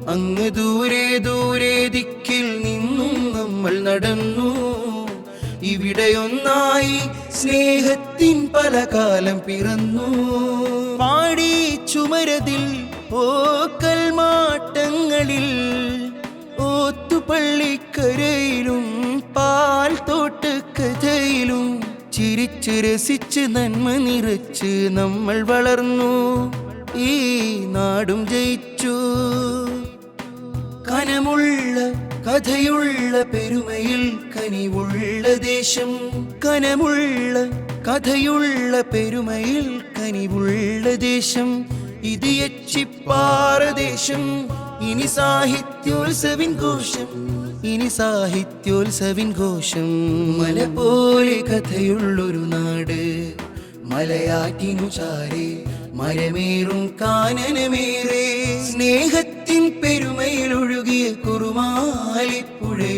അങ്ങ് ദൂരെ ദൂരെ ദിക്കിൽ നിന്നും നമ്മൾ നടന്നു. ഇവിടെയൊന്നായി സ്നേഹത്തിൻ പല കാലം പിറന്നു. പാടി ചുമരതിൽ ഓക്കൽമാട്ടങ്ങളിൽ ഓത്തുപള്ളിക്കരയിലും പാൽ തോട്ടക്കഥയിലും ചിരിച്ച് രസിച്ച് നന്മ നിറച്ച് നമ്മൾ വളർന്നു. ഈ നാടും ജയിച്ചു. കനമുള്ള കഥയുള്ള പെരുമയിൽ കനിവുള്ള ദേശം. കനമുള്ള കഥയുള്ള പെരുമയിൽ കനിവുള്ള ദേശം. ഇത് എച്ചിപ്പാറ ദേശം. ഇനി സാഹിത്യോത്സവിൻ ഘോഷം. ഇനി സാഹിത്യോത്സവിൻ ഘോഷം. മല പോലെ കഥയുള്ളൊരു നാട്. മലയാറ്റിനു ചാരെ മരമേറും കാനനമേറെ. സ്നേഹത്തിൻ പെരുമയിലൊഴുകിയ കുറുമാലിപ്പുഴ